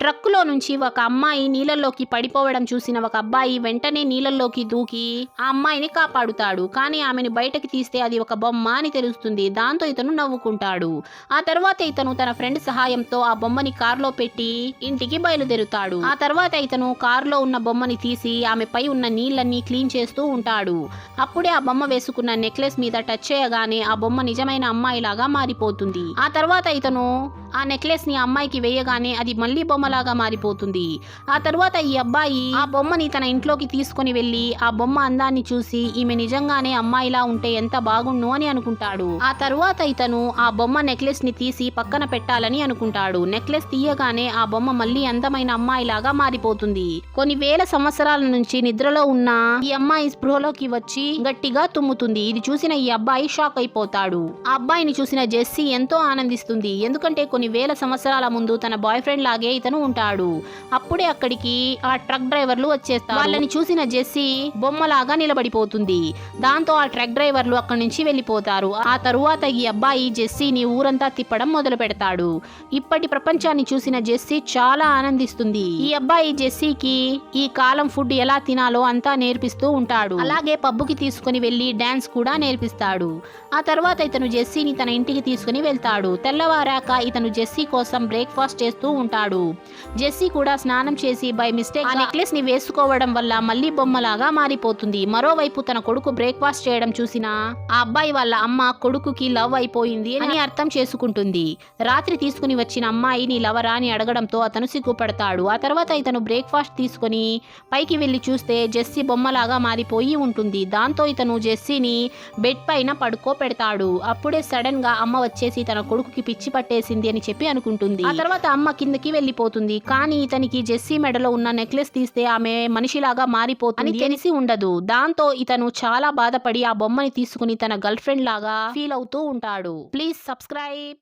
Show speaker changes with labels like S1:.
S1: ట్రక్కులో నుంచి ఒక అమ్మాయి నీళ్ళల్లోకి పడిపోవడం చూసిన ఒక అబ్బాయి వెంటనే నీళ్ళల్లోకి దూకి ఆ అమ్మాయిని కాపాడుతాడు. కానీ ఆమెను బయటకి తీస్తే అది ఒక బొమ్మ అని తెలుస్తుంది. దాంతో ఇతను నవ్వుకుంటాడు. ఆ తర్వాత ఇతను తన ఫ్రెండ్ సహాయంతో ఆ బొమ్మని కారులో పెట్టి ఇంటికి బయలుదేరుతాడు. ఆ తర్వాత ఇతను కారులో ఉన్న బొమ్మని తీసి ఆమెపై ఉన్న నీళ్ళన్నీ క్లీన్ చేస్తూ ఉంటాడు. అప్పుడే ఆ బొమ్మ వేసుకున్న నెక్లెస్ మీద టచ్ చేయగానే ఆ బొమ్మ నిజమైన అమ్మాయిలాగా మారిపోతుంది. ఆ తర్వాత ఇతను ఆ నెక్లెస్ ని అమ్మాయికి వేయగానే అది మళ్ళీ బొమ్మలాగా మారిపోతుంది. ఆ తర్వాత ఈ అబ్బాయి ఆ బొమ్మని తన ఇంట్లోకి తీసుకొని వెళ్లి ఆ బొమ్మ అందాన్ని చూసి ఈమె నిజంగానే అమ్మాయిలా ఉంటే ఎంత బాగుండు అని అనుకుంటాడు. ఆ తర్వాత ఇతను ఆ బొమ్మ నెక్లెస్ ని తీసి పక్కన పెట్టాలని అనుకుంటాడు. నెక్లెస్ తీయగానే ఆ బొమ్మ మళ్ళీ అందమైన అమ్మాయిలాగా మారిపోతుంది. కొన్ని వేల సంవత్సరాల నుంచి నిద్రలో ఉన్న ఈ అమ్మాయి స్పృహలోకి వచ్చి గట్టిగా తుమ్ముతుంది. ఇది చూసిన ఈ అబ్బాయి షాక్ అయిపోతాడు. ఆ అబ్బాయిని చూసిన జెస్సీ ఎంతో ఆనందిస్తుంది. ఎందుకంటే కొన్ని వేల సంవత్సరాల ముందు తన బాయ్ ఫ్రెండ్ లాగే ఇతను ఉంటాడు. అప్పుడే అక్కడికి ఆ ట్రక్ డ్రైవర్లు వచ్చేస్తారు. వాళ్ళని చూసిన జెస్సీ బొమ్మలాగా నిలబడిపోతుంది. దాంతో ఆ ట్రక్ డ్రైవర్లు అక్కడి నుంచి వెళ్ళిపోతారు. ఆ తరువాత ఈ అబ్బాయి జెస్సీని ఊరంతా తిప్పడం మొదలు పెడతాడు. ఇప్పటి ప్రపంచాన్ని చూసిన జెస్సీ చాలా ఆనందిస్తుంది. ఈ అబ్బాయి జెస్సీకి ఈ కాలం ఫుడ్ ఎలా తినాలో అంతా నేర్పిస్తూ ఉంటాడు. అలాగే పబ్బుకి తీసుకుని వెళ్లి డాన్స్ కూడా నేర్పిస్తాడు. ఆ తర్వాత ఇతను జెస్సీని తన ఇంటికి తీసుకుని వెళ్తాడు. తెల్లవారాక ఇతను జెస్సీ కోసం బ్రేక్ఫాస్ట్ చేస్తూ ఉంటాడు. జెస్సీ కూడా స్నానం చేసి బై మిస్టేక్ ఆ నెక్లెస్ ని వేసుకోవడం వల్ల మళ్ళీ బొమ్మలాగా మారిపోతుంది. మరోవైపు తన కొడుకు బ్రేక్ఫాస్ట్ చేయడం చూసిన ఆ అబ్బాయి వాళ్ళ అమ్మ కొడుకుకి లవ్ అయిపోయింది అని అర్థం చేసుకుంటుంది. రాత్రి తీసుకుని వచ్చిన అమ్మాయి నీ లవరా అని అడగడంతో అతను సిగ్గుపడతాడు. ఆ తర్వాత ఇతను బ్రేక్ఫాస్ట్ తీసుకుని పైకి వెళ్లి చూస్తే జెస్సీ బొమ్మలాగా మారిపోయి ఉంటుంది. దాంతో ఇతను జెస్సీని బెడ్ పైన పడుకోపెడతాడు. అప్పుడే సడన్ గా అమ్మ వచ్చేసి తన కొడుకుకి పిచ్చి పట్టేసింది అని చెప్పి అనుకుంటుంది. ఆ తర్వాత అమ్మ కిందకి వెళ్ళిపోతుంది. కానీ ఇతనికి జెస్సీ మెడలో ఉన్న నెక్లెస్ తీస్తే ఆమె మనిషిలాగా మారిపోతుంది అని తెలిసి ఉండదు. దాంతో ఇతను చాలా బాధపడి ఆ బొమ్మని తీసుకుని తన గర్ల్ ఫ్రెండ్ లాగా ఫీల్ అవుతూ ఉంటాడు. Please subscribe.